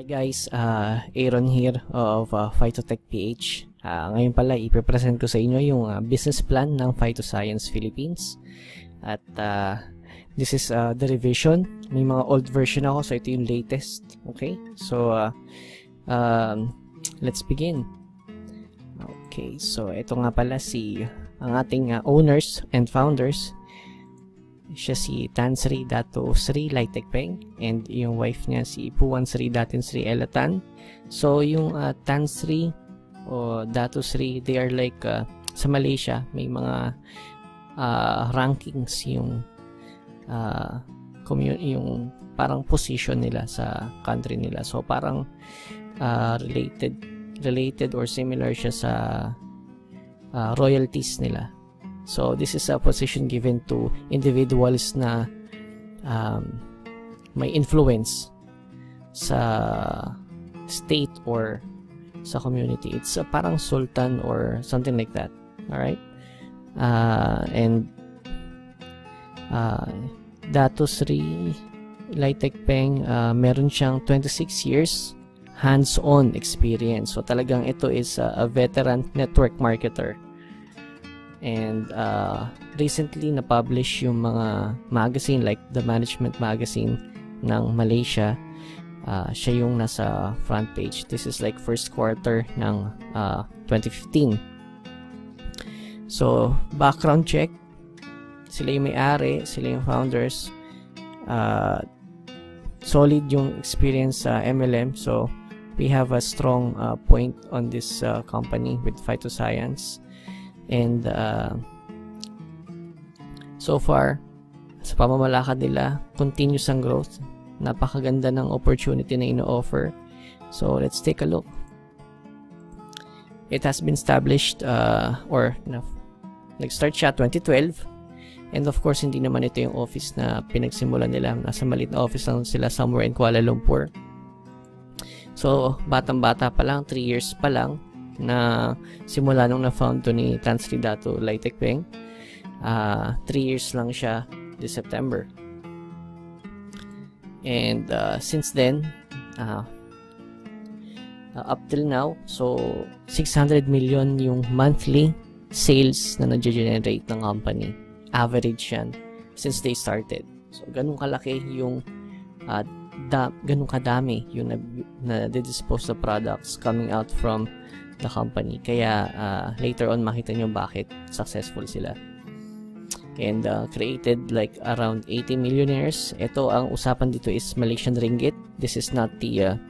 Hi guys, Aaron here of Phytotech PH. Ngayon pala ipipresent ko sa inyo yung business plan ng Phytoscience Philippines. At this is the revision. May mga old version ako, so ito yung latest. Okay, so let's begin. Okay, so ito nga pala ang ating owners and founders. Siya si Tan Sri Dato Sri Laitekpeng and yung wife niya si Puan Sri Datin Sri Elatan. So yung Tan Sri o Dato Sri, they are like sa Malaysia may mga rankings yung yung parang position nila sa country nila. So parang related or similar siya sa royalties nila. So this is a position given to individuals na may influence sa state or sa community. It's parang sultan or something like that. Alright? And Dato Sri Laitekpeng, meron siyang 26 years hands-on experience. So talagang ito is a veteran network marketer. And recently na-publish yung mga magazine like the Management Magazine ng Malaysia. Siya yung nasa front page. This is like first quarter ng 2015. So background check, sila yung may-ari, sila yung founders. Solid yung experience sa MLM, so we have a strong point on this company with Phytoscience. And so far sa pamamalakad nila, continuous ang growth. Napakaganda ng opportunity na ino-offer. So let's take a look. It has been established nag-start siya 2012. And of course hindi naman ito yung office na pinagsimulan nila. Nasa maliit na office lang sila somewhere in Kuala Lumpur. So batang-bata pa lang, 3 years pa lang na simula nung na-found to ni Tan Sri Dato Laitekpeng. 3 years lang siya this September. And since then, up till now, so 600 million yung monthly sales na nag-generate ng company. Average yan since they started. So ganun kalaki yung ganun kadami yung na-dispose of products coming out from the company. Kaya later on makita nyo bakit successful sila. And created like around 80 millionaires. Ito ang usapan dito is Malaysian ringgit. This is not the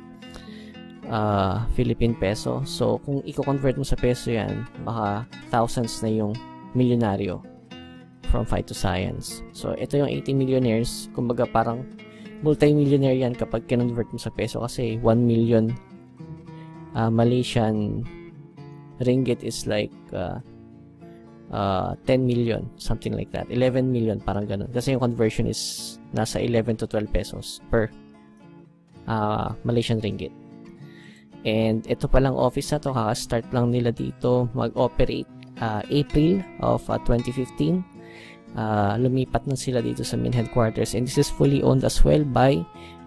Philippine peso. So kung i-convert mo sa peso yan, baka thousands na yung milyonaryo from Phytoscience. So ito yung 80 millionaires. Kumbaga parang multi-millionaire yan kapag kinonvert mo sa peso kasi 1 million Malaysian ringgit is like 10 million, something like that. 11 million, parang ganun. Kasi yung conversion is nasa 11 to 12 pesos per Malaysian ringgit. And ito palang office na to, kaka-start lang nila dito mag-operate April of 2015. Lumipat na sila dito sa main headquarters, and this is fully owned as well by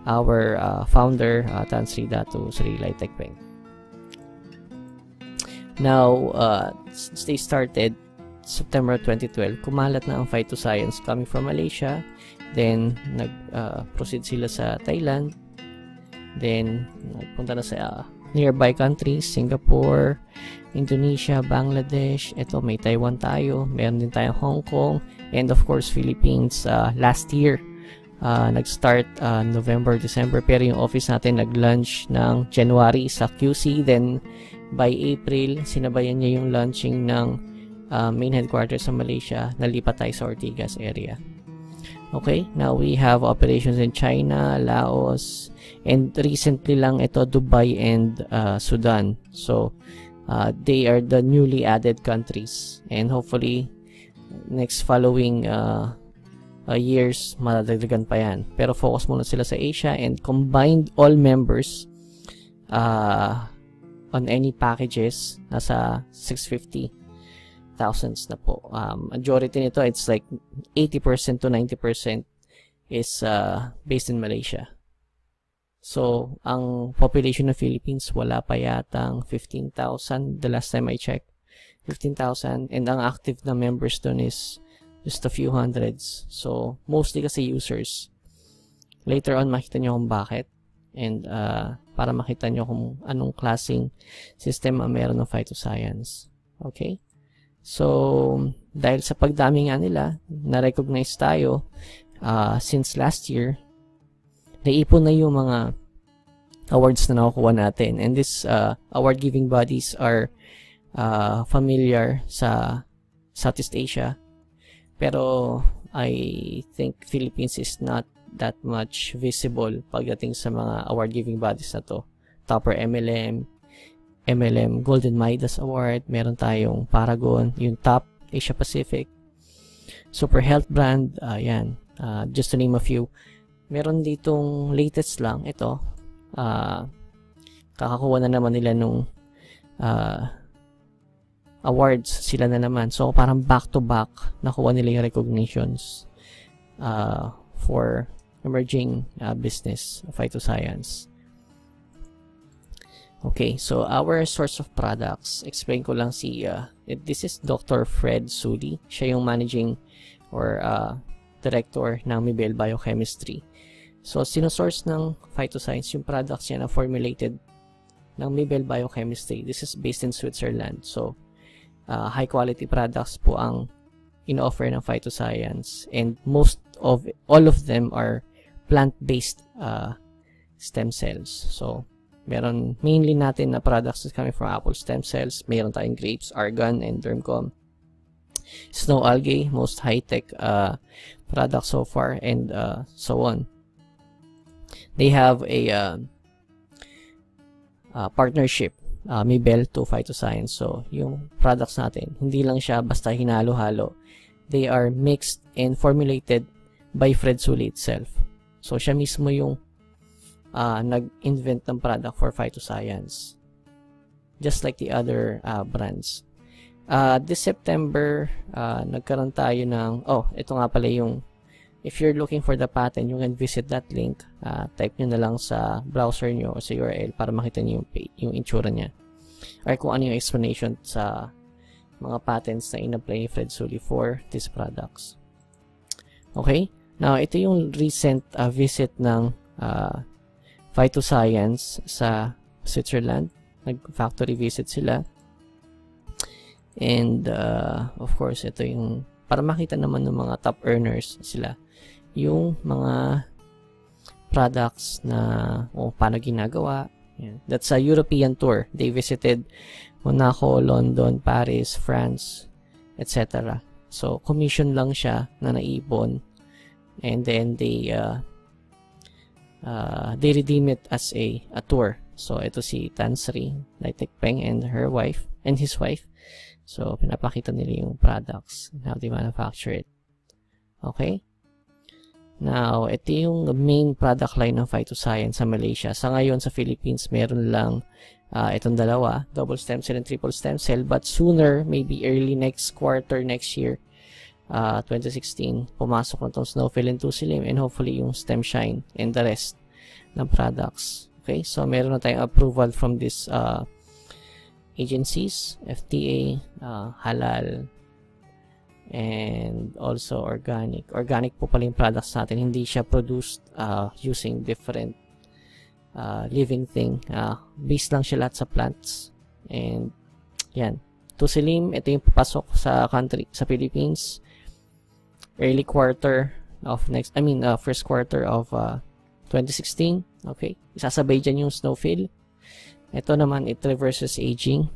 our founder, Tan Sri Dato Sri Laitekpeng. Now, since they started September 2012, kumalat na ang Phytoscience coming from Malaysia. Then nag-proceed sila sa Thailand. Then nagpunta na sa nearby countries, Singapore, Indonesia, Bangladesh. Ito may Taiwan tayo, meron din tayong Hong Kong, and of course Philippines. Last year nag-start November, December, pero yung office natin nag-launch ng January sa QC. Then by April, sinabayan niya yung launching ng main headquarters sa Malaysia. Nalipat tayo sa Ortigas area. Okay, now we have operations in China, Laos, and recently lang ito Dubai and Sudan. So they are the newly added countries, and hopefully next following years madadagdagan pa yan. Pero focus muna sila sa Asia, and combined all members on any packages nasa 650,000 na po. Majority nito, it's like 80% to 90% is based in Malaysia. So, ang population ng Philippines, wala pa yatang 15,000 the last time I checked. 15,000, and ang active na members dun is just a few hundreds. So, mostly kasi users. Later on, makita nyo kung bakit. And para makita nyo kung anong klaseng system ang meron ng phytoscience. Okay? So, dahil sa pagdami nga nila, na-recognize tayo since last year, naipon na yung mga awards na nakukuha natin. And this award-giving bodies are familiar sa Southeast Asia. Pero I think Philippines is not that much visible pagdating sa mga award-giving bodies na to. Topper MLM Golden Midas Award, meron tayong Paragon, yung Top Asia Pacific, Super Health Brand, yan. Just to name a few. Meron ditong latest lang, ito. Kakakuha na naman nila nung awards, sila na naman. So, parang back-to-back, nakuha nila yung recognitions for emerging business, phytoscience. Okay, so our source of products, explain ko lang this is Dr. Fred Sully. Siya yung managing or director ng Mibel Biochemistry. So, sinosource ng phytoscience yung products niya na formulated ng Mibel Biochemistry. This is based in Switzerland. So, high quality products po ang in-offer ng phytoscience, and all of them are plant-based stem cells. So, meron mainly natin na products is coming from apple stem cells. Meron tayong grapes, argan, and dermcom. Snow algae, most high-tech products so far, and so on. They have a partnership, Mibel to Phytoscience. So, yung products natin, hindi lang siya basta hinalo-halo. They are mixed and formulated by Fred Sully itself. So, siya mismo yung nag-invent ng product for phytoscience. Just like the other brands. This September, nagkaroon tayo ng, ito nga pala yung, if you're looking for the patent, you can visit that link. Type nyo na lang sa browser nyo o sa URL para makita nyo yung itsura niya. Or kung ano yung explanation sa mga patents na in-apply ni Fred Sully for these products. Okay? Now, ito yung recent visit ng Phytoscience sa Switzerland. Nag-factory visit sila. And, of course, ito yung, para makita naman ng mga top earners sila, yung mga products na, paano ginagawa. Yeah. That's a European tour. They visited Monaco, London, Paris, France, etc. So, commission lang siya na naipon. And then, they redeem it as a tour. So, ito si Tansri, Laitek Peng, and his wife. So, pinapakita nila yung products and how they manufacture it. Okay? Now, ito yung main product line ng Phytoscience sa Malaysia. Sa ngayon, sa Philippines, meron lang itong dalawa, double stem cell and triple stem cell. But sooner, maybe early next quarter, next year, 2016, pumasok na itong Snowfill and Tusilim, and hopefully yung Stem Shine and the rest ng products. Okay? So, meron na tayong approval from these agencies, FDA, halal, and also organic. Organic po pala yung products natin. Hindi siya produced using different living thing. Based lang siya lahat sa plants. And, yan. Tusilim, ito yung papasok sa country, sa Philippines. Early quarter of first quarter of 2016. Okay. Isasabay dyan yung Snowfill. Ito naman, it reverses aging.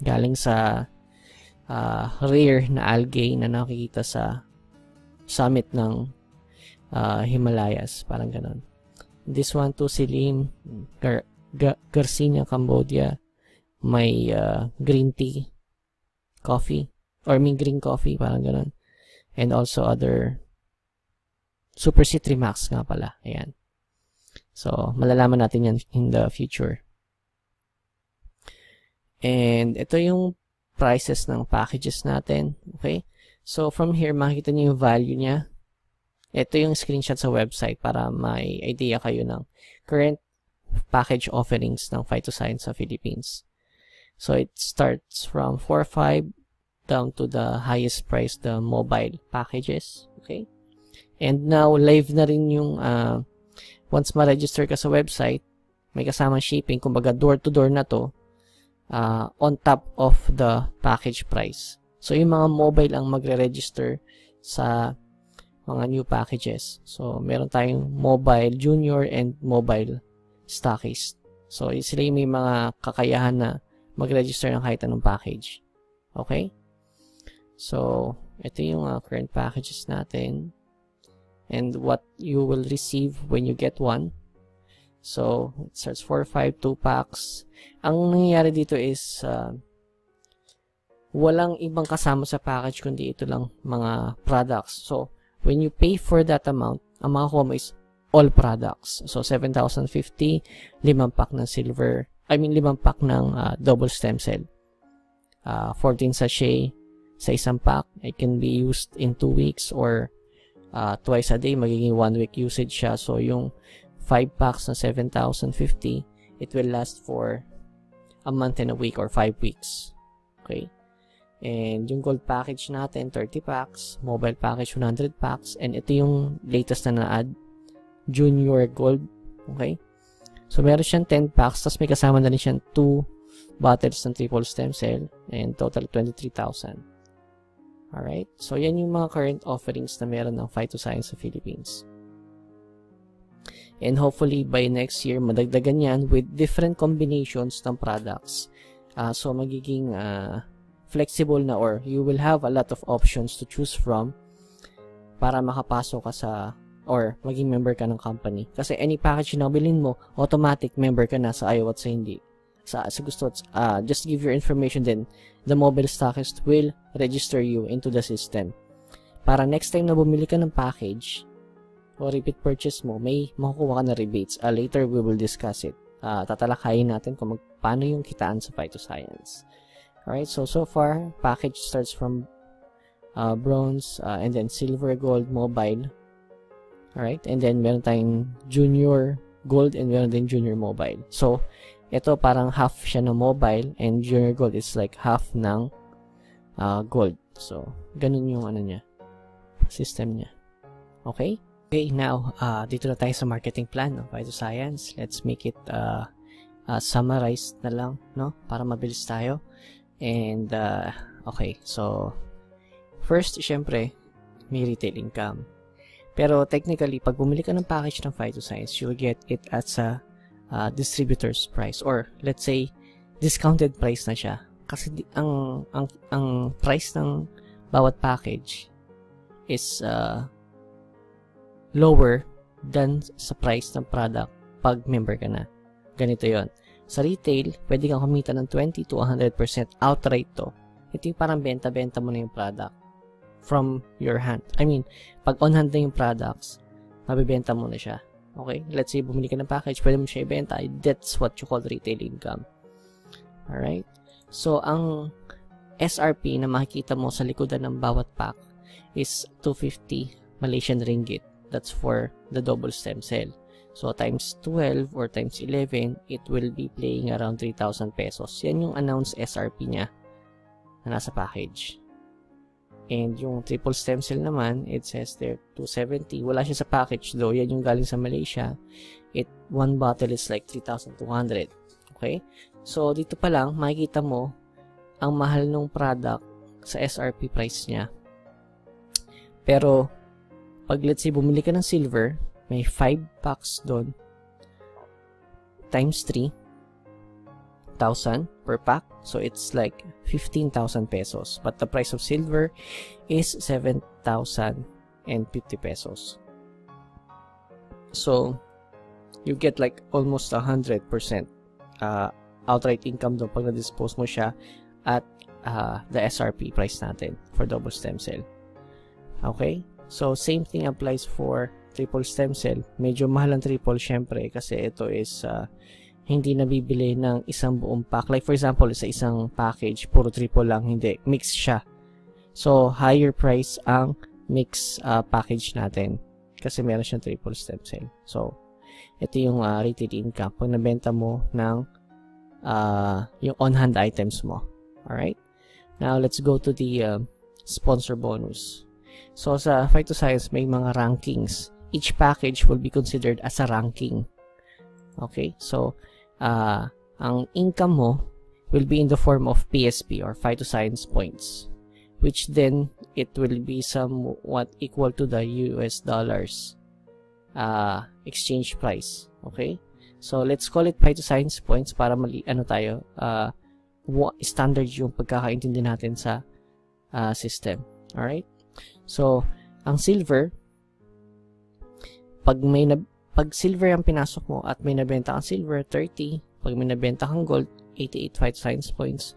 Galing sa rare na algae na nakikita sa summit ng Himalayas. Parang ganon. This one, Tusilim, Garcinia, Cambodia. May green tea, coffee, green coffee, parang ganon. And also other Super Citrimax nga pala. Ayan. So, malalaman natin yan in the future. And ito yung prices ng packages natin. Okay? So, from here, makikita niyo yung value niya. Ito yung screenshot sa website para may idea kayo ng current package offerings ng Phytoscience sa Philippines. So it starts from 4.5 down to the highest price, the mobile packages. Okay? And now, live na rin yung once ma-register ka sa website, may kasamang shipping, kumbaga door-to-door na to, on top of the package price. So, yung mga mobile ang magre-register sa mga new packages. So, meron tayong mobile junior and mobile stockist. So, sila yung may mga kakayahan na mag-register ng kahit anong package. Okay? So, ito yung current packages natin. And what you will receive when you get one. So, it starts 4, 5, 2 packs. Ang nangyayari dito is, walang ibang kasama sa package kundi ito lang mga products. So, when you pay for that amount, ang makakuha mo is all products. So, 7,050, 5 pack ng silver, 5 pack ng double stem cell. 14 sachet sa isang pack. It can be used in 2 weeks or twice a day. Magiging 1 week usage siya. So, yung 5 packs na 7,050, it will last for a month and a week or 5 weeks. Okay? And yung gold package natin, 30 packs. Mobile package, 100 packs. And ito yung latest na na-add, junior gold. Okay? So, meron siyang 10 packs, tapos may kasama na rin siyang 2 bottles ng triple stem cell, and total 23,000. Alright? So, yan yung mga current offerings na meron ng Phytoscience sa Philippines. And hopefully, by next year, madagdagan yan with different combinations ng products. So, magiging flexible na, or you will have a lot of options to choose from para makapasok ka sa or maging member ka ng company. Kasi any package na bilhin mo, automatic member ka na sa ayaw at sa hindi. Sa gusto, just give your information, then the mobile stockist will register you into the system. Para next time na bumili ka ng package o repeat purchase mo, may makukuha ka na rebates. Later, we will discuss it. Tatalakayin natin kung paano yung kitaan sa Phytoscience. Alright, so far, package starts from bronze, and then silver, gold, mobile. Alright, and then meron tayong junior gold and meron din junior mobile. So, ito parang half siya ng mobile and junior gold is like half ng gold. So, ganun yung ano niya, system niya. Okay? Okay, now, dito na tayo sa marketing plan ng Phytoscience. Let's make it summarized na lang, no? Para mabilis tayo. And, okay, so, first, syempre, may retail income. Pero technically, pag bumili ka ng package ng Phytoscience, you'll get it at sa distributor's price, or let's say discounted price na siya. Kasi ang price ng bawat package is lower than sa price ng product pag member ka na. Ganito yon. Sa retail, pwede kang kumita ng 20 to 100% outright to. Ito yung parang benta-benta mo na yung product from your hand. I mean, pag on hand na yung products, mabibenta mo na siya. Okay? Let's say, bumili ka ng package, pwede mo siya ibenta. That's what you call retail income. Alright? So, ang SRP na makikita mo sa likodan ng bawat pack is 250 Malaysian ringgit. That's for the double stem cell. So, times 12 or times 11, it will be playing around 3,000 pesos. Yan yung announced SRP niya na nasa package. And yung triple stem cell naman, it says there 270. Wala siya sa package though. Yan yung galing sa Malaysia. One bottle is like 3,200. Okay? So, dito pa lang, makikita mo ang mahal ng product sa SRP price niya. Pero, pag let's say bumili ka ng silver, may 5 packs doon times 3,000 per pack. So, it's like 15,000 pesos. But the price of silver is 7,050 pesos. So, you get like almost 100% outright income doon pag na-dispose mo siya at the SRP price natin for double stem cell. Okay? So, same thing applies for triple stem cell. Medyo mahal ang triple syempre kasi ito is hindi nabibili ng isang buong pack. Like for example, sa isang package, puro triple lang. Hindi. Mix siya. So, higher price ang mix package natin kasi meron siyang triple stem cell. So, Ito yung retail income pag nabenta mo ng yung on-hand items mo. Alright? Now, let's go to the sponsor bonus. So, sa Phytoscience, may mga rankings. Each package will be considered as a ranking. Okay? So, ang income mo will be in the form of PSP or Phytoscience points, which then it will be somewhat equal to the US dollars exchange price. Okay? So, let's call it Phytoscience points para standard yung pagkakaintindi natin sa system. Alright? So, ang silver, pag silver ang pinasok mo at may nabenta kang silver, 30. Pag may nabenta kang gold, 88 Phytoscience points.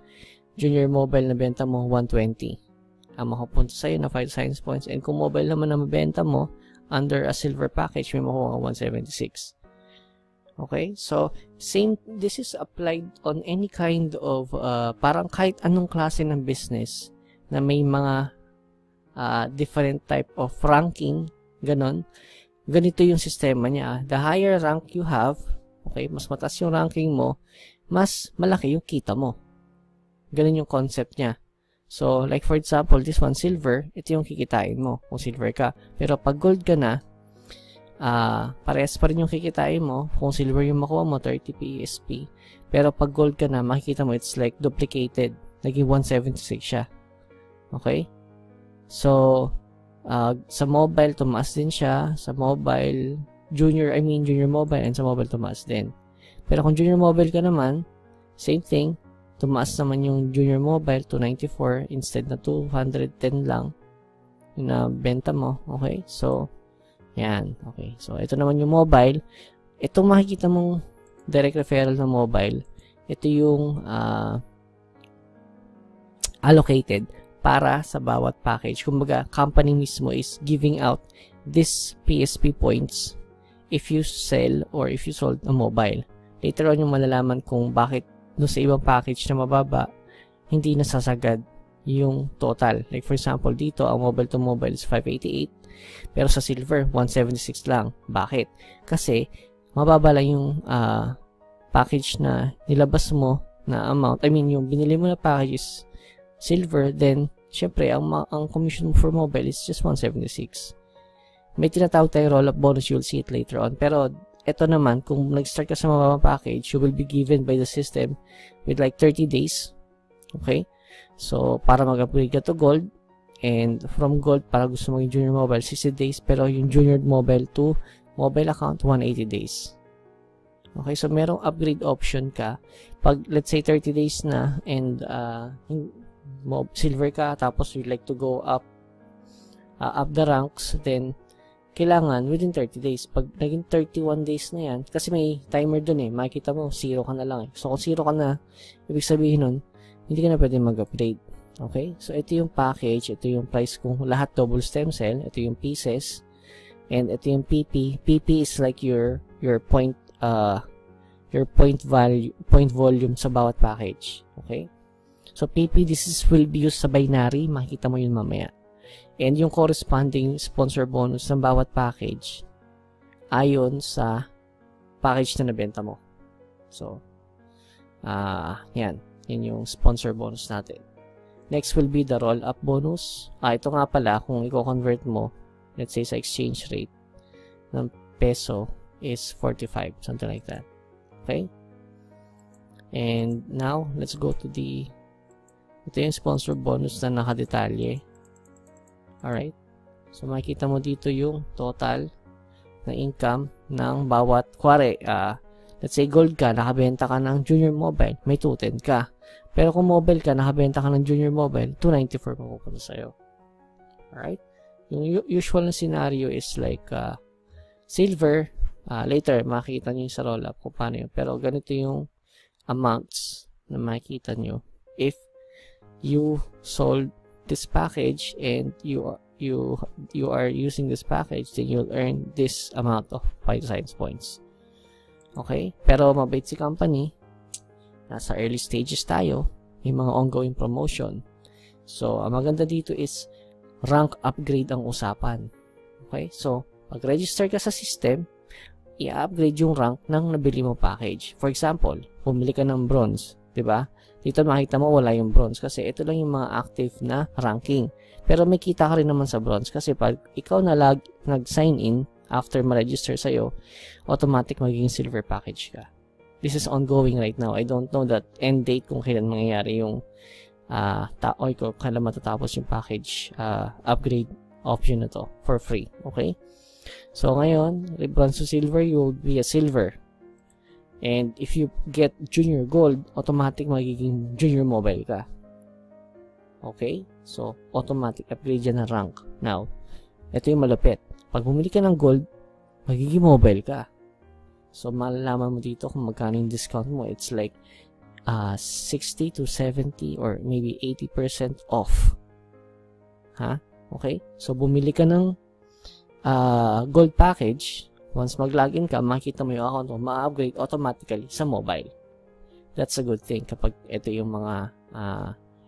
Junior mobile na benta mo, 120. Ang makapunta sa'yo na Phytoscience points. And kung mobile naman na mabenta mo, under a silver package, may makuha ka 176. Okay? So, this is applied on any kind of, parang kahit anong klase ng business na may mga different type of ranking, ganon. Ganito yung sistema niya. The higher rank you have, okay, mas mataas yung ranking mo, mas malaki yung kita mo. Ganun yung concept niya. So, like for example, this one, silver, ito yung kikitain mo kung silver ka. Pero pag gold ka na, parehas pa rin yung kikitain mo. Kung silver yung makuha mo, 30 PSP. Pero pag gold ka na, makikita mo, it's like duplicated. Naging 176 siya. Okay? So, sa mobile, tumaas din siya. Sa mobile, junior mobile, and sa mobile, tumaas din. Pero kung junior mobile ka naman, same thing. Tumaas naman yung junior mobile, 294 instead na 210 lang yung benta mo. Okay? So, yan. Okay. So, ito naman yung mobile. Itong makikita mong direct referral ng mobile, ito yung allocated para sa bawat package. Kumbaga, company mismo is giving out this PSP points if you sell or if you sold a mobile. Later on yung malalaman kung bakit no sa ibang package na mababa, hindi nasasagad yung total. Like for example, dito, ang mobile to mobile is 588, pero sa silver, 176 lang. Bakit? Kasi, mababa lang yung package na nilabas mo na amount. I mean, yung binili mo na package is silver, then, syempre, ang commission mo for mobile is just 176. May tinatawag tayo roll-up bonus, you'll see it later on. Pero, ito naman, kung nag-start ka sa mababang package, you will be given by the system with like 30 days. Okay? So, para mag-upgrade ka to gold, and from gold, para gusto mo yung junior mobile, 60 days, pero yung junior mobile to mobile account, 180 days. Okay? So, merong upgrade option ka. Pag, let's say, 30 days na, and silver ka, tapos you'd like to go up the ranks, then, kailangan within 30 days. Pag naging 31 days na yan, kasi may timer dun eh, makikita mo, 0 ka na lang eh. So, kung 0 ka na, ibig sabihin nun, hindi ka na pwede mag-upgrade. Okay? So, ito yung package, ito yung price kung lahat double stem cell, ito yung pieces, and ito yung PP. PP is like your point volume sa bawat package. Okay? So, PP, will be used sa binary, makikita mo yun mamaya. And yung corresponding sponsor bonus ng bawat package ayon sa package na nabenta mo. So, yan. Yan yung sponsor bonus natin. Next will be the roll-up bonus. Ito nga pala, kung i-convert mo, let's say sa exchange rate ng peso is 45, something like that. Okay? And now, let's go to ito yung sponsor bonus na nakadetalye. Alright? So, makikita mo dito yung total na income ng bawat, kuwari, let's say gold ka, nakabenta ka ng junior mobile, may 210 ka. Pero kung mobile ka, nakabenta ka ng junior mobile, 294 mapupunta sa'yo. Alright? Yung usual na scenario is like silver. Later, makikita nyo yung sa roll-up kung paano yun. Pero ganito yung amounts na makikita nyo if you sold this package and you are using this package, then you'll earn this amount of Phytoscience points. Okay? Pero mabait si company, nasa early stages tayo, may mga ongoing promotion. So, ang maganda dito is rank upgrade ang usapan. Okay? So, pag-register ka sa system, i-upgrade yung rank ng nabili mo package. For example, bumili ka ng bronze, 'di ba? Dito makita mo wala yung bronze kasi ito lang yung mga active na ranking. Pero may kita ka rin naman sa bronze kasi pag ikaw na nag-sign in after ma-register sa'yo, automatic magiging silver package ka. This is ongoing right now. I don't know that end date kung kailan mangyayari yung kung kailan matatapos yung package upgrade option na to for free. Okay? So ngayon, bronze to silver, you will be a silver. And if you get junior gold, automatic magiging junior mobile ka. Okay? So, automatic upgrade yan ng rank. Now, ito yung malapit. Pag bumili ka ng gold, magiging mobile ka. So, malalaman mo dito kung magkano yung discount mo. It's like 60 to 70 or maybe 80% off. Ha? Okay? So, bumili ka ng gold package. Once mag-login ka, makikita mo yung account mo, ma-upgrade automatically sa mobile. That's a good thing kapag ito yung mga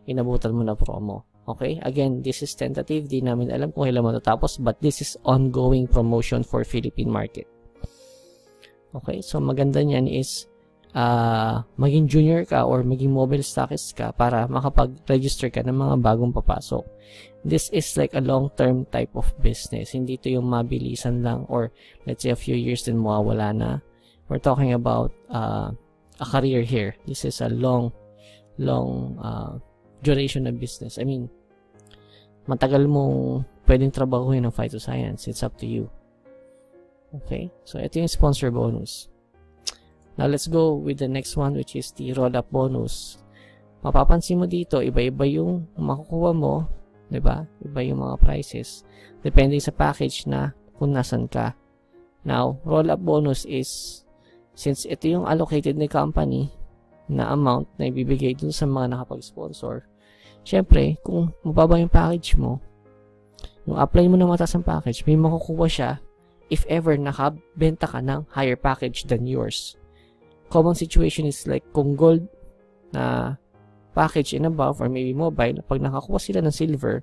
inabutan mo na promo. Okay? Again, this is tentative. Di namin alam kung kailan matatapos, but this is ongoing promotion for Philippine market. Okay? So, maganda niyan is maging junior ka or maging mobile stockist ka para makapag-register ka ng mga bagong papasok. This is like a long-term type of business. Hindi to yung mabilisan lang or let's say a few years din mawawala na. We're talking about a career here. This is a long duration of business. I mean, matagal mong pwedeng trabahuhin ng phytoscience. It's up to you. Okay? So, ito yung sponsor bonus. Now, let's go with the next one, which is the roll-up bonus. Mapapansin mo dito, iba-iba yung makukuha mo, diba? Iba yung mga prices. Depende sa package na kung nasan ka. Now, roll-up bonus is, since ito yung allocated ni company na amount na ibibigay dun sa mga nakapag-sponsor, syempre, kung mababa yung package mo, yung apply mo na mataas ang package, may makukuha siya if ever nakabenta ka ng higher package than yours. Common situation is like kung gold na package and above or maybe mobile, pag nakakuha sila ng silver,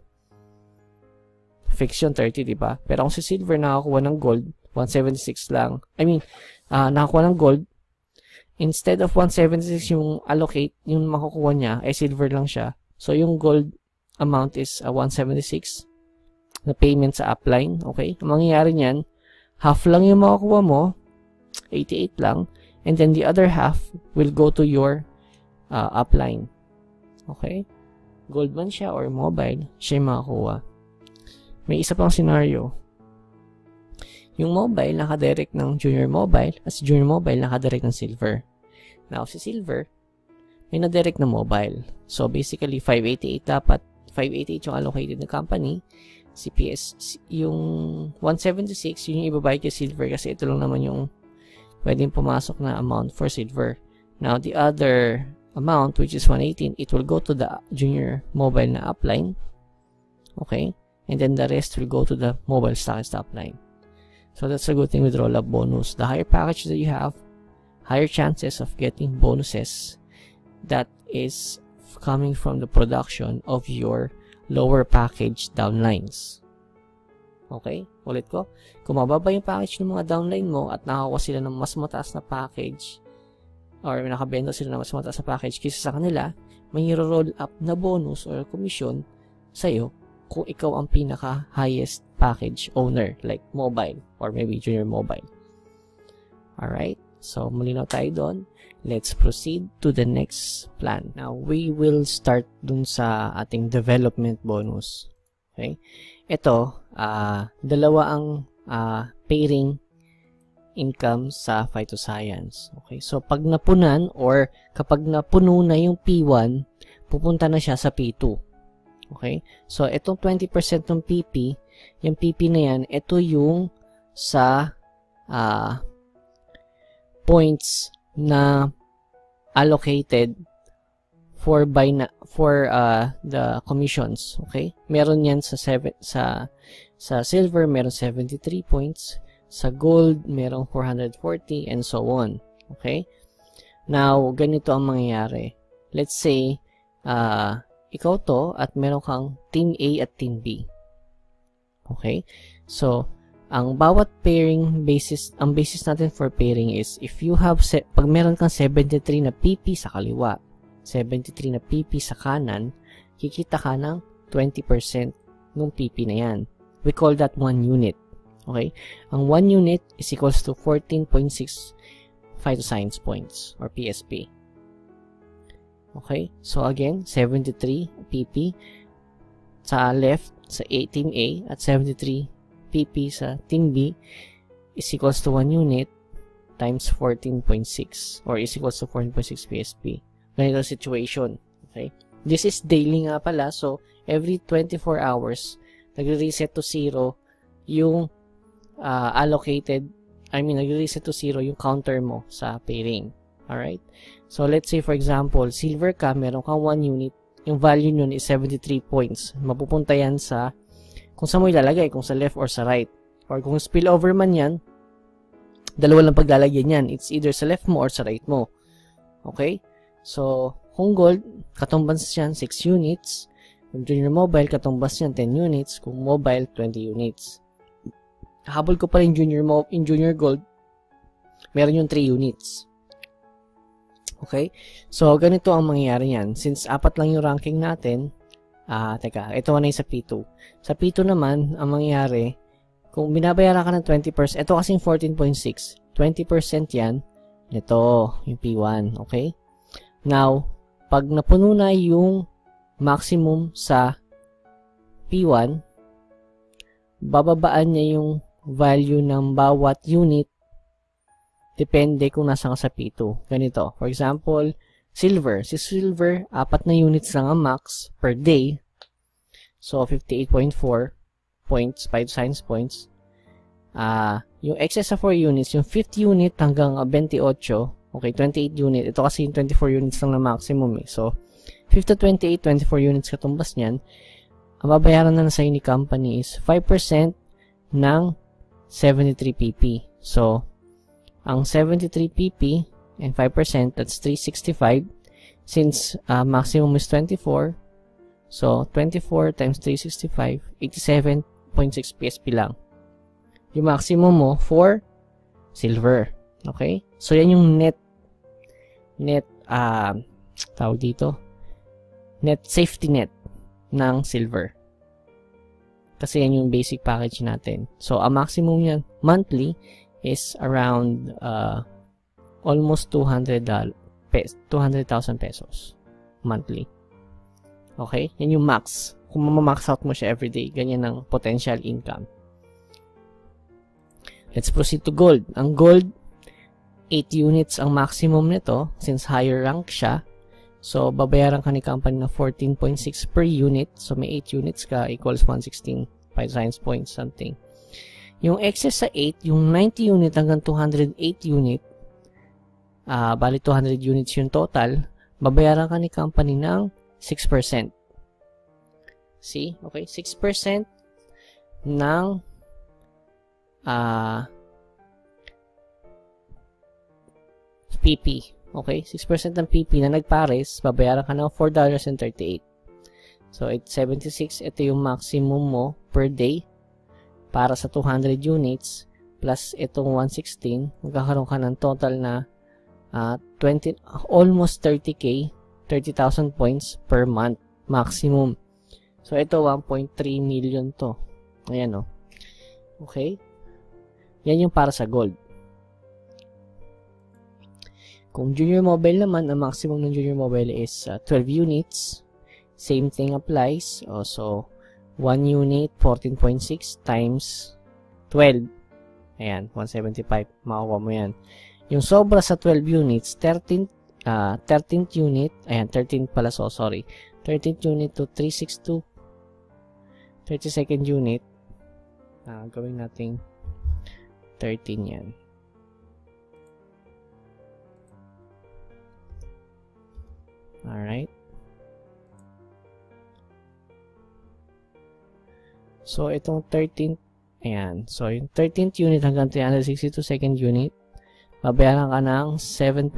fix yun 30, diba? Pero kung si silver nakakuha ng gold, 176 lang. I mean, nakakuha ng gold, instead of 176 yung allocate, yung makukuha niya, ay silver lang siya. So, yung gold amount is 176 na payment sa upline. Okay? Ang mangyayari niyan, half lang yung makukuha mo, 88 lang, and then the other half will go to your upline. Okay? Gold man siya or mobile, siya yung makakuha. May isa pang scenario. Yung mobile, nakadirect ng junior mobile, at si junior mobile, nakadirect ng silver. Now, si silver, may nadirect na mobile. So, basically, 588 dapat. 588 yung allocated na company. CPS, yung 176, yun yung ibabayad kay silver kasi ito lang naman yung pwedeng pumasok na amount for silver. Now, the other amount, which is 118, it will go to the junior mobile na upline. Okay? And then the rest will go to the mobile stockist upline. So, that's a good thing with roll-up bonus. The higher package that you have, higher chances of getting bonuses that is coming from the production of your lower package downlines. Okay? Ulit ko. Kung mababa yung package ng mga downline mo at nakakuha sila ng mas mataas na package or nakabenta sila ng mas mataas na package kaysa sa kanila, may roll up na bonus or commission sa'yo kung ikaw ang pinaka highest package owner like mobile or maybe junior mobile. Alright? So, malinaw tayo doon. Let's proceed to the next plan. Now, we will start dun sa ating development bonus. Okay? Ito, dalawa ang pairing income sa phytoscience. Okay? So, pag napunan or kapag napuno na yung P1, pupunta na siya sa P2. Okay? So, itong 20% ng PP, yung PP na yan, ito yung sa points na allocated for the commissions. Okay? Meron yan sa silver, meron 73 points. Sa gold, meron 440 and so on. Okay? Now, ganito ang mangyayari. Let's say, ikaw to at meron kang Team A at Team B. Okay? So, ang bawat pairing basis, ang basis natin for pairing is if you have, pag meron kang 73 na PP sa kaliwa, 73 na PP sa kanan, kikita ka ng 20% ng PP na yan. We call that 1 unit. Okay? Ang 1 unit is equals to 14.6 phytoscience points or PSP. Okay? So again, 73 PP sa left sa Team A at 73 PP sa Team B is equals to 1 unit times 14.6 or is equals to 14.6 PSP. Ganito situation. Okay? This is daily nga pala. So, every 24 hours, nagre-reset to 0 yung nagre-reset to 0 yung counter mo sa pairing. Alright? So, let's say for example, silver ka, meron kang 1 unit. Yung value nyo is 73 points. Mapupunta yan sa kung saan mo ilalagay, kung sa left or sa right. Or kung spillover man yan, dalawa lang paglalagyan yan. It's either sa left mo or sa right mo. Okay? So, kung gold, katumbas yan 6 units. Kung junior mobile, katumbas yan 10 units. Kung mobile, 20 units. Habol ko pa rin in junior gold, meron yung 3 units. Okay? So, ganito ang mangyayari yan. Since 4 lang yung ranking natin, teka, ito na yung sa P2. Sa P2 naman, ang mangyayari, kung binabayaran ka ng 20%, ito kasing 14.6, 20% yan, ito, yung P1, okay? Now, pag napuno na yung maximum sa P1, bababaan niya yung value ng bawat unit, depende kung nasa ka sa P2. Ganito, for example, silver. Si silver, 4 na units lang ang max per day. So, 58.4 points, phytoscience points. Yung excess sa 4 units, yung 5th unit hanggang 28, okay, 28 unit. Ito kasi yung 24 units lang na maximum eh. So, 5 to 28, 24 units katumbas niyan. Ang babayaran na sa ni company is 5% ng 73 PP. So, ang 73 PP and 5%, that's 365. Since maximum is 24, so 24 times 365, 87.6 PSP lang. Yung maximum mo for silver. Okay? So, yan yung net tawag dito, net safety net ng silver. Kasi yan yung basic package natin. So, ang maximum yan monthly is around almost 200,000 pesos monthly. Okay? Yan yung max. Kung mamax out mo siya everyday, ganyan ang potential income. Let's proceed to gold. Ang gold, 8 units ang maximum nito since higher rank siya. So, babayaran ka ni company na 14.6 per unit. So, may 8 units ka equals 116 phytoscience points something. Yung excess sa 8, yung 90 unit hanggang 208 unit, bali 200 units yung total, babayaran ka ni company ng 6%. See? Okay? 6% ng PP. Okay? 6% ng PP na nagpares, babayaran ka ng $4.38. So, it's 76. Ito yung maximum mo per day para sa 200 units plus itong 116. Magkakaroon ka ng total na almost 30K, 30,000 points per month maximum. So, ito 1.3 million to. Ayan o. Okay? Yan yung para sa gold. Kung junior mobile naman, ang maximum ng junior mobile is 12 units. Same thing applies. So, 1 unit, 14.6 times 12. Ayan, 175. Makuha mo yan. Yung sobra sa 12 units, 13th unit, ayan, 13 pala, so sorry. 13th unit to 362. 32nd unit. Gawin natin 13 yan. Alright. So, itong 13th, ayan. So, yung 13th unit hanggang 362 second unit, babayaran ka ng 7%,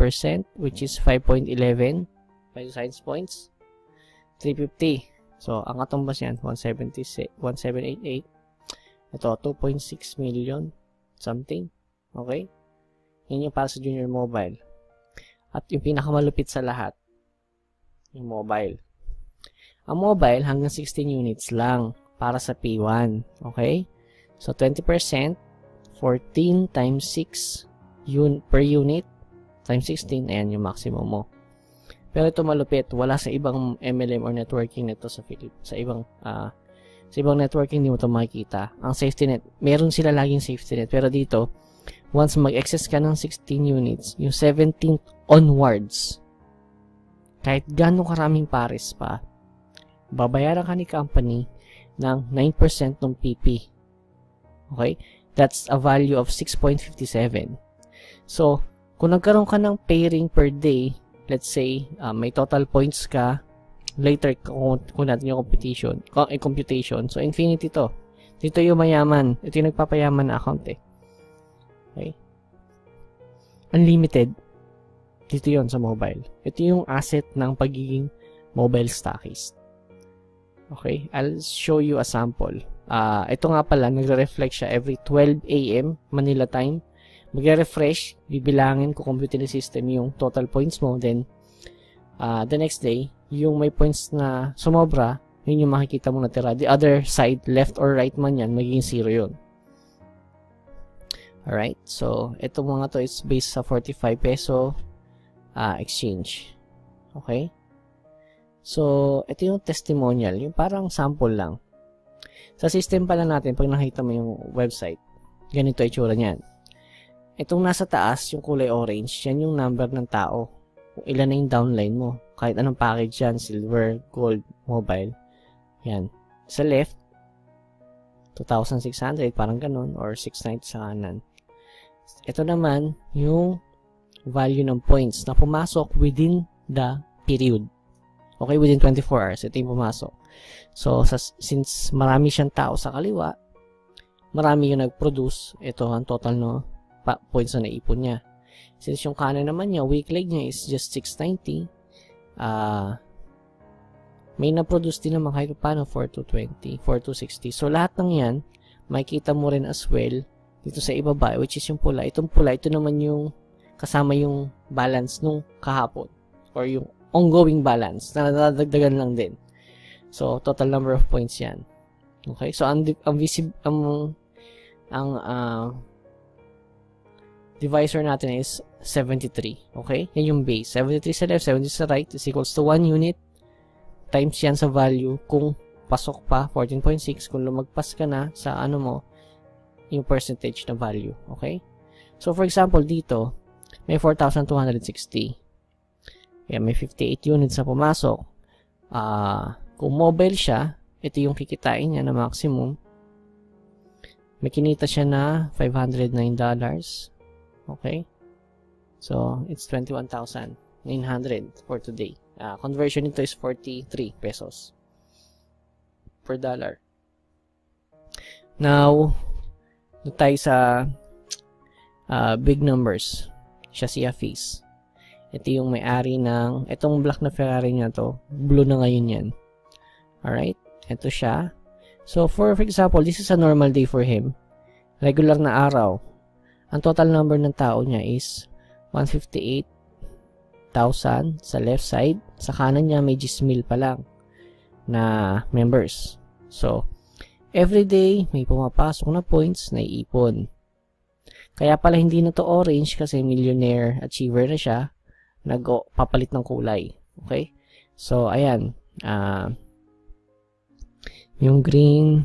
which is 5.11 phytoscience points. 350. So, ang katumbas yan, 1788. Ito, 2.6 million something. Okay? Yan yung para sa junior mobile. At yung pinakamalupit sa lahat, yung mobile. Ang mobile, hanggang 16 units lang para sa P1. Okay? So, 20%, 14 times 6 per unit, times 16, ayan yung maximum mo. Pero ito malupit, wala sa ibang MLM or networking nito sa ibang networking hindi mo ito makikita. Ang safety net, meron sila laging safety net, pero dito, once mag-excess ka ng 16 units, yung 17th onwards, kahit gano'ng karaming pares pa, babayaran ka ni company ng 9% ng PP. Okay? That's a value of 6.57. So, kung nagkaroon ka ng pairing per day, let's say, may total points ka, later, kung natin yung computation, so infinity to. Dito yung mayaman. Ito yung nagpapayaman na account eh. Okay? Unlimited. Dito yon sa mobile. Ito yung asset ng pagiging mobile stockist. Okay? I'll show you a sample. Ito nga pala, nagre-reflect siya every 12 AM Manila time. Magre-refresh, bibilangin, kukompute ng system yung total points mo, then the next day, yung may points na sumobra, yun yung makikita mo natira. The other side, left or right man yan, magiging 0 yun. Alright, so ito mga to is based sa 45 peso exchange. Okay? So, ito yung testimonial, yung parang sample lang. Sa system pala natin, pag nakita mo yung website, ganito ay itsura niyan. Itong nasa taas, yung kulay orange, yan yung number ng tao. Kung ilan na yung downline mo. Kahit anong package yan, silver, gold, mobile. Yan. Sa left, 2,600, parang ganun, or 690 sa kanan. Ito naman, yung value ng points na pumasok within the period. Okay, within 24 hours, ito yung pumasok. So, since marami siyang tao sa kaliwa, marami yung nag-produce, ito ang total no points na naipon niya. Since yung kanan naman niya, weak leg niya is just 690, may na-produce din naman kahit paano 4220, 4260. So, lahat ng yan, makikita mo rin as well dito sa ibaba, which is yung pula. Itong pula, ito naman yung kasama yung balance nung kahapon or yung ongoing balance na nadadagdagan lang din. So, total number of points yan. Okay? So, ang divisor natin is 73. Okay? Yan yung base. 73 sa left, 70 sa right is equals to 1 unit times yan sa value. Kung pasok pa, 14.6. Kung lumagpas ka na sa ano mo, yung percentage na value. Okay? So, for example, dito, may 4,260. Kaya may 58 units na pumasok. Kung mobile siya, ito yung kikitain niya na maximum. May kinita siya na $509. Okay? So, it's 21,900 for today. Conversion nito is 43 pesos per dollar. Now, tayo sa big numbers. Chassis fees. Ito yung may-ari ng, itong black na Ferrari niya to, blue na ngayon yan. Alright? Ito siya. So, for example, this is a normal day for him. Regular na araw. Ang total number ng tao niya is 158,000 sa left side. Sa kanan niya may 10,000 pa lang na members. So, every day may pumapasok na points na iipon. Kaya pala hindi na to orange kasi millionaire achiever na siya. Nagpapalit ng kulay. Okay? So, ayan. Yung green,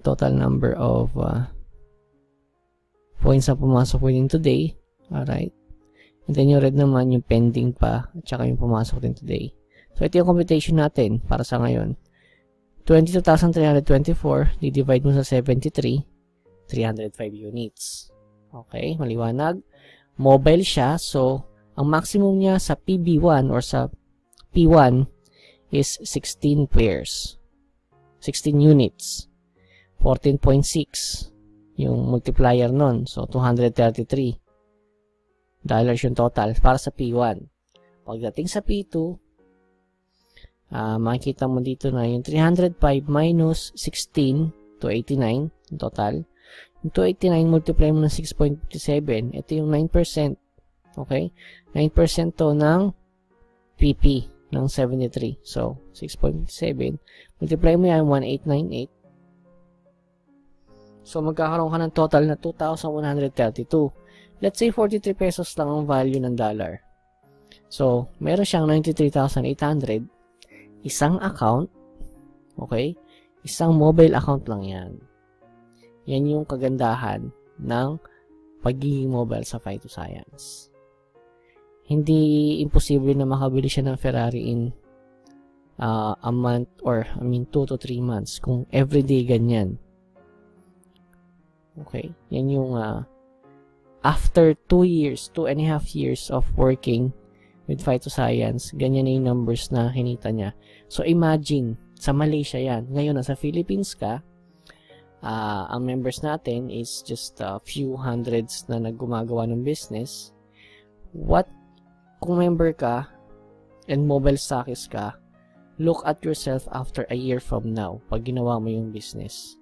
total number of points na pumasok within today. Alright. And then yung red naman, yung pending pa, at saka yung pumasok din today. So, ito yung computation natin para sa ngayon. 22,324, di-divide mo sa 73, 305 units. Okay, maliwanag. Mobile siya, so, ang maximum niya sa PB1 or sa P1 is 16 pairs. 16 units. 14.6 yung multiplier nun. So, 233 dollars yung total para sa P1. Pagdating sa P2, makikita mo dito na yung 305 minus 16, 289 in total. Yung 289 multiply mo ng 6.57, ito yung 9%. Okay? 9% to ng PP ng 73. So, 6.7. Multiply mo yan, 1898. So, magkakaroon ka ng total na 2,132. Let's say, 43 pesos lang ang value ng dollar. So, meron siyang 93,800. Isang account. Okay? Isang mobile account lang yan. Yan yung kagandahan ng pagiging mobile sa Phi2 Science. Hindi imposible na makabili siya ng Ferrari in a month or 2 to 3 months kung everyday ganyan. Okay? Yan yung after 2.5 years of working with Phi2 Science, ganyan na yung numbers na kinita niya. So, imagine, sa Malaysia yan. Ngayon, nasa Philippines ka, ang members natin is just a few hundreds na naggumagawa ng business. What kung member ka and mobile stockist ka, look at yourself after a year from now pag ginawa mo yung business.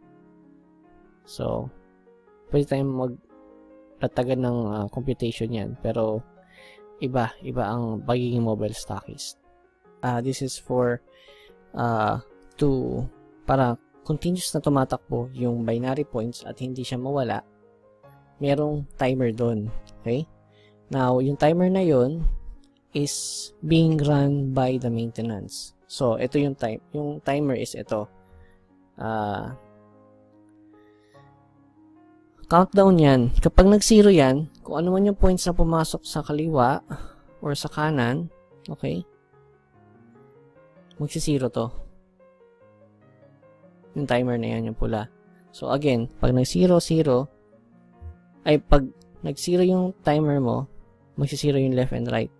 So, pwede tayong magtatagan ng computation yan. Pero, iba ang pagiging mobile stockist. This is for para continuous na tumatakbo yung binary points at hindi siya mawala. Merong timer doon. Okay? Now, yung timer na yon is being run by the maintenance. So, ito yung timer is ito. Countdown yan. Kapag nag-zero yan, kung ano man yung points na pumasok sa kaliwa or sa kanan, okay, magsisiro to. Yung timer na yan, yung pula. So, again, pag nag-zero yung timer mo, magsisiro yung left and right.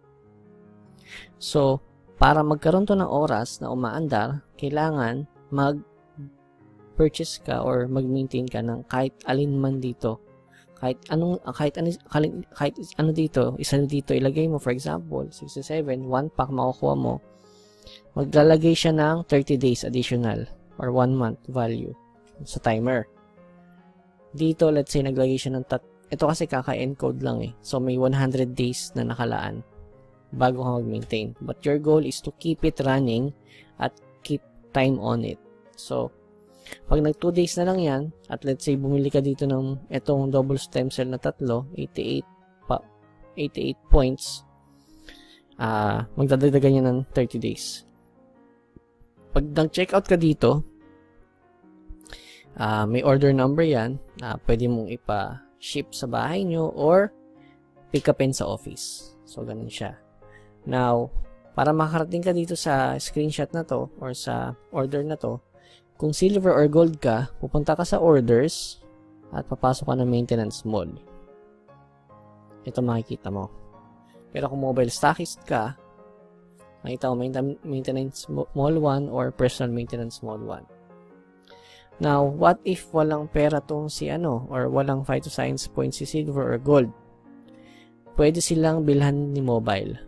So, para magkaroon to ng oras na umaandar, kailangan mag-purchase ka or mag-maintain ka ng kahit alin man dito. Kahit ano dito, isa dito ilagay mo, for example, 67, 1 pack makukuha mo. Maglalagay siya ng 30 days additional or 1 month value sa timer. Dito, let's say, naglagay siya ng ito kasi kaka-encode lang eh. So, may 100 days na nakalaan bago ka mag-maintain. But your goal is to keep it running at keep time on it. So, pag nag 2 days na lang yan, at let's say, bumili ka dito ng itong double stem cell na tatlo, 88 points, magdadagdagan niya ng 30 days. Pag nag-checkout ka dito, may order number yan na pwede mong ipa-ship sa bahay nyo or pick upin sa office. So, ganun siya. Now, para makarating ka dito sa screenshot na to or sa order na to, kung silver or gold ka, pupunta ka sa orders at papasok ka ng maintenance mode. Ito makikita mo. Pero kung mobile stockist ka, makita mo maintenance mode 1 or personal maintenance mode 1. Now, what if walang pera tong si or walang Phi2 Science points si silver or gold? Pwede silang bilhan ni mobile.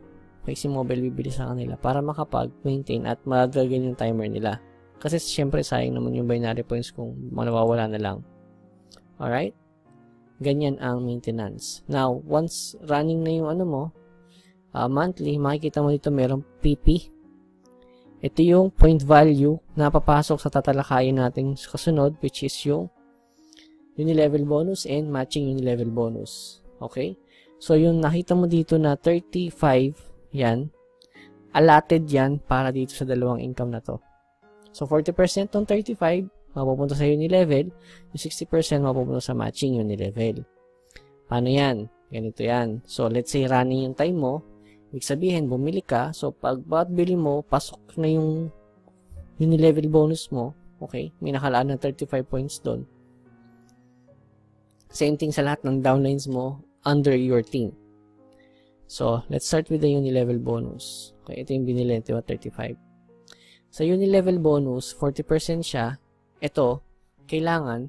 Pwede si mobile bibili sa kanila para makapag-maintain at magagawin yung timer nila. Kasi syempre sayang naman yung binary points kung manawawala na lang. Alright? Ganyan ang maintenance. Now, once running na yung monthly, makikita mo dito merong PP. Ito yung point value na papasok sa tatalakayin natin sa kasunod, which is yung unilevel bonus and matching unilevel bonus. Okay? So, yung nakita mo dito na 35, yan, allotted yan para dito sa dalawang income na to. So, 40% ng 35, mapupunta sa unilevel, yung 60% mapupunta sa matching unilevel. Paano yan? Ganito yan. So, let's say running yung time mo, ibig sabihin, bumili ka. So, pag bawat bili mo, pasok na yung unilevel bonus mo. Okay? May nakalaan ng 35 points doon. Same thing sa lahat ng downlines mo under your team. So, let's start with the unilevel bonus. Okay, ito yung binili, ito yung 35. Sa unilevel bonus, 40% siya. Ito, kailangan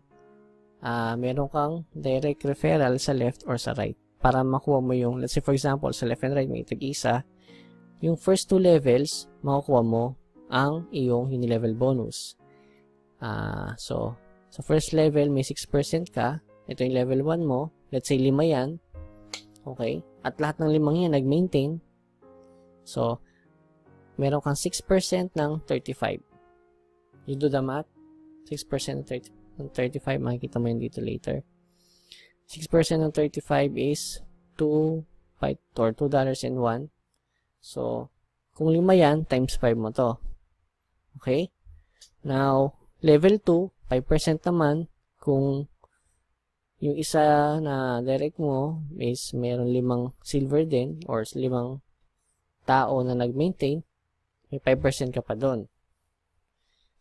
meron kang direct referral sa left or sa right. Para makuha mo yung, let's say for example, sa left and right may tig-isa, yung first 2 levels, makukuha mo ang iyong unilevel bonus. So, Sa first level, may 6% ka. Ito yung level 1 mo. Let's say 5 yan. Okay? At lahat ng 5 yan, nag-maintain. So, meron kang 6% ng 35. You do the math. 6% ng 35. Makikita mo yun dito later. 6% ng 35 is $2 or $2.01. So, kung 5 yan, times 5 mo to. Okay? Now, level 2, 5% naman. Kung yung isa na direct mo is meron 5 silver din or 5 tao na nag-maintain, may 5% ka pa doon.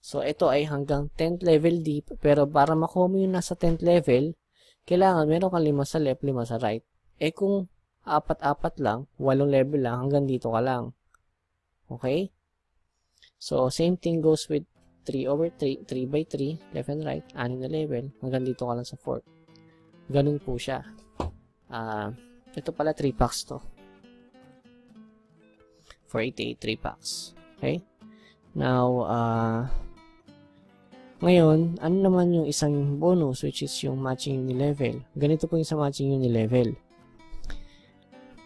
So, ito ay hanggang 10th level deep, pero para makuha mo yung nasa 10th level, kailangan meron kang 5 sa left, 5 sa right. Eh kung 4-4 lang, 8 level lang, hanggang dito ka lang. Okay? So, same thing goes with 3/3, 3/3, left and right, 6 na level, hanggang dito ka lang sa 4. Ganun po siya. Ito pala 3 packs to. 488, 3 packs. Okay? Now, ngayon, ano naman yung isang bonus which is yung matching unilevel. Ganito po yung sa matching unilevel.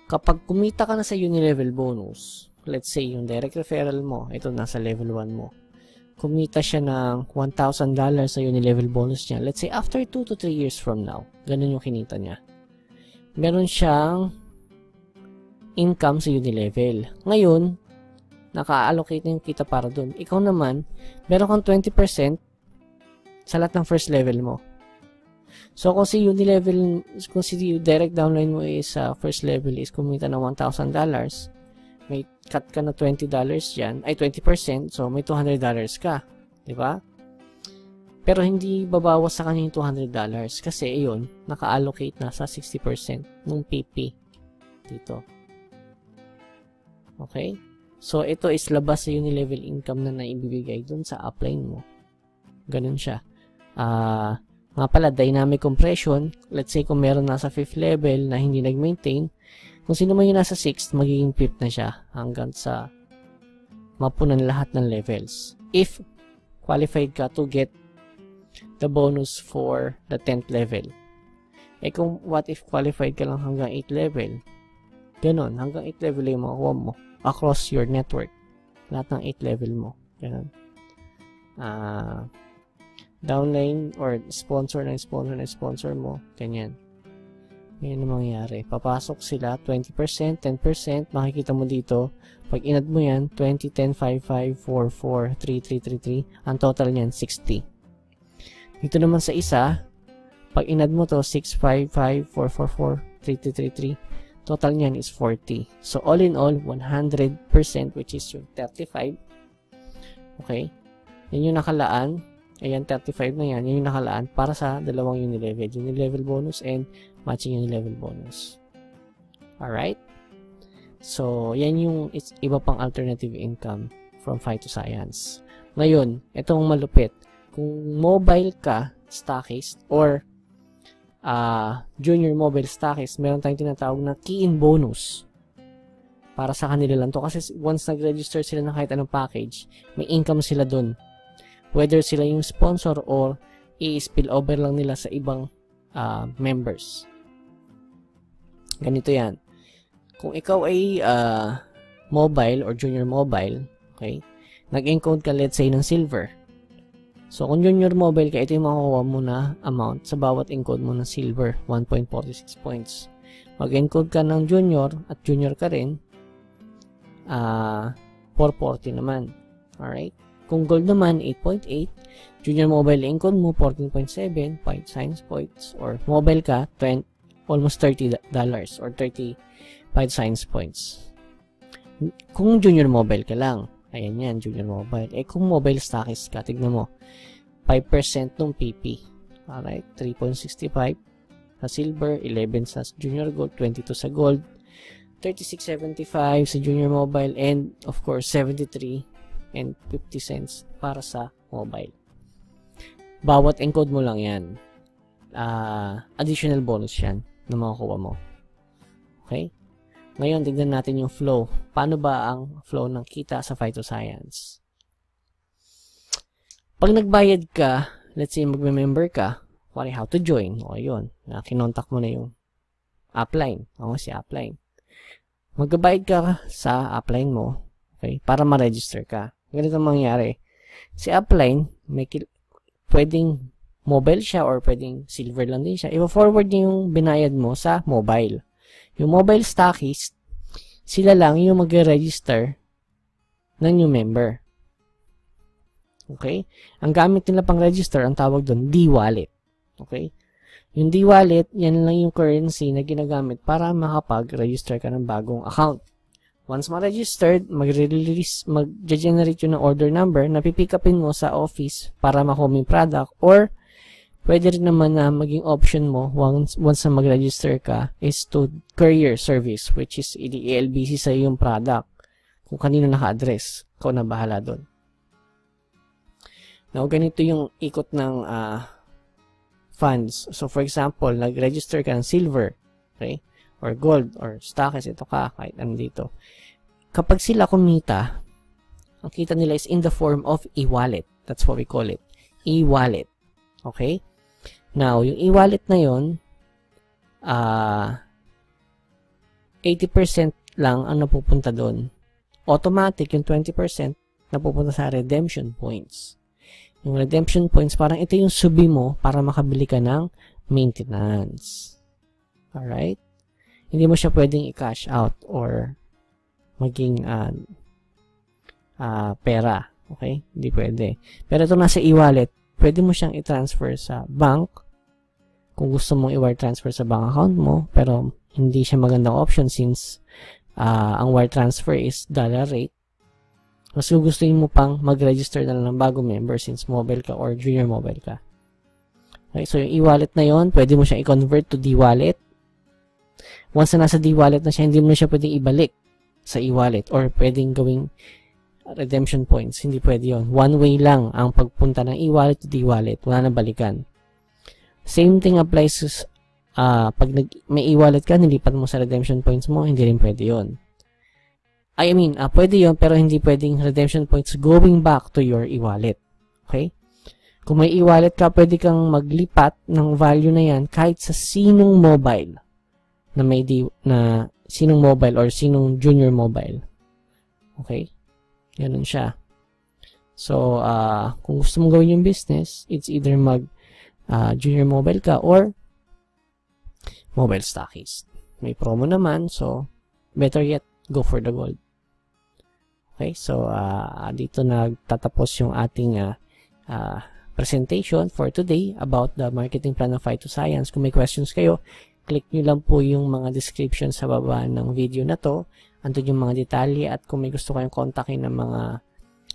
Kapag kumita ka na sa unilevel bonus, let's say yung direct referral mo, ito nasa level 1 mo, kumita siya ng $1,000 sa unilevel bonus niya. Let's say after 2 to 3 years from now, ganun yung kinita niya. Meron siyang income sa unilevel. Ngayon, naka-allocate na yung kita para dun. Ikaw naman, meron kang 20% sa lahat ng first level mo. So, kung si unilevel, kung si direct downline mo is first level is kumita ng $1,000, may cut ka na $20 dyan, ay 20%, so may $200 ka. Diba? Pero hindi babawas sa kanya yung $200 kasi iyon, naka-allocate na sa 60% ng PP dito. Okay? So, ito is labas sa unilevel income na naibibigay dun sa upline mo. Ganun siya. Nga pala, dynamic compression, let's say kung meron nasa 5th level na hindi nag-maintain, kung sino man yung nasa 6th, magiging 5th na siya hanggang sa mapunan lahat ng levels. If qualified ka to get the bonus for the 10th level. Eh kung what if qualified ka lang hanggang 8th level, ganun, hanggang 8th level yung makuha mo across your network. Lahat ng 8th level mo. Ganun. Downline or sponsor mo, ganyan. Yan ang mangyayari. Papasok sila 20%, 10%, makikita mo dito, pag inad mo yan, 20, 10, 5, 5, 4, 4, 3, 3, 3, 3, ang total niyan, 60. Dito naman sa isa, pag inad mo to, 6, 5, 5, 4, 4, 4, 3, 3, 3, 3, total niyan is 40. So, all in all, 100%, which is yung 35. Okay? Yan yung nakalaan. Ayan, 35 na yan. Yan yung nakalaan para sa dalawang unilevel. Unilevel bonus and matching unilevel bonus. Alright? So, yan yung iba pang alternative income from phytoscience. Ngayon, itong malupit. Kung mobile ka, stockist, or junior mobile stockist, meron tayong tinatawag na key-in bonus. Para sa kanila lang to. Kasi once nag-register sila ng kahit anong package, may income sila dun. Whether sila yung sponsor or i-spill over lang nila sa ibang members. Ganito yan. Kung ikaw ay mobile or junior mobile, okay, nag-encode ka let's say ng silver. So, kung junior mobile ka, ito yung makukuha mo na amount sa bawat encode mo ng silver, 1.46 points. Mag-encode ka ng junior at junior ka rin, 440 naman. Alright? Kung gold naman, 8.8. Junior mobile encode mo, 14.7 science points. Or mobile ka, almost $30 or 30 science points. Kung junior mobile ka lang, ayan yan, junior mobile. Eh, kung mobile stockist ka, tignan mo, 5% ng PP. Alright, 3.65 sa silver, 11 sa junior gold, 22 sa gold, 36.75 sa junior mobile, and of course, 73 and 50 cents para sa mobile. Bawat encode mo lang yan. Additional bonus yan na makukuha mo. Okay? Ngayon, tignan natin yung flow. Paano ba ang flow ng kita sa phytoscience? Pag nagbayad ka, let's say magme-member ka, how to join, o yun, kinontak mo na yung upline, si upline. Magbabayad ka sa upline mo, okay, para ma-register ka. Ganito mangyari. Si upline, pwedeng mobile siya or pwedeng silver lang din siya. I-forward niya yung binayad mo sa mobile. Yung mobile stockist, sila lang yung mag-register ng new member. Okay? Ang gamit nila pang register, ang tawag doon, D-Wallet. Okay? Yung D-Wallet, yan lang yung currency na ginagamit para makapag-register ka ng bagong account. Once ma-registered, mag-generate yun ng order number na pipick upin mo sa office para makuha mo yung product, or pwede rin naman na maging option mo once na mag-register ka is to courier service, which is i-LBC sa yung product. Kung kanino naka-address, ikaw na bahala doon. Now, ganito yung ikot ng funds. So, for example, nag-register ka ng silver, okay? Or gold, or stockist, ito ka, kahit ano dito. Kapag sila kumita, ang kita nila is in the form of e-wallet. That's what we call it. E-wallet. Okay? Now, yung e-wallet na yun, 80% lang ang napupunta doon. Automatic, yung 20% napupunta sa redemption points. Yung redemption points, parang ito yung subi mo para makabili ka ng maintenance. Alright? Hindi mo siya pwedeng i-cash out or maging pera. Okay? Hindi pwede. Pero ito nasa e-wallet, pwede mo siyang i-transfer sa bank kung gusto mong i-wire transfer sa bank account mo, pero hindi siya magandang option since ang wire transfer is dollar rate. Mas gugustuhin mo pang mag-register na lang ng bagong member since mobile ka or junior mobile ka. Okay, so yung e-wallet na yon, pwede mo siya i-convert to D-wallet. Once na nasa D-wallet na siya, hindi mo na siya pwedeng ibalik sa e-wallet or pwedeng gawing redemption points. Hindi pwede yon. One way lang ang pagpunta ng e-wallet to D-wallet. Wala na balikan. Same thing applies pag may e-wallet ka, nilipat mo sa redemption points mo, hindi rin pwede yon. I mean, pwede yon pero hindi pwedeng redemption points going back to your e-wallet. Okay? Kung may e-wallet ka, pwede kang maglipat ng value na yan kahit sa sinong mobile na sinong mobile or sinong junior mobile. Okay? Ganun siya. So, kung gusto mong gawin yung business, it's either junior mobile ka or mobile stockist. May promo naman, so better yet, go for the gold. Okay, so dito nagtatapos yung ating presentation for today about the marketing plan of Phytoscience. Kung may questions kayo, click nyo lang po yung mga description sa baba ng video na to. Andun yung mga detalye, at kung may gusto kayong kontakin ng mga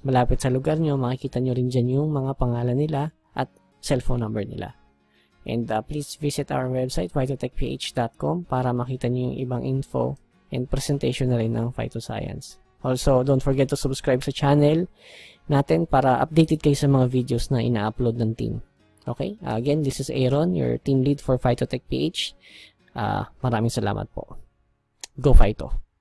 malapit sa lugar nyo, makikita nyo rin dyan yung mga pangalan nila at cellphone number nila. And please visit our website, phytotechph.com, para makita nyo yung ibang info and presentation na rin ng Phytoscience. Also, don't forget to subscribe sa channel natin para updated kayo sa mga videos na ina-upload ng team. Okay? Again, this is Aaron, your team lead for Phytotech PH. Maraming salamat po. Go Phyto!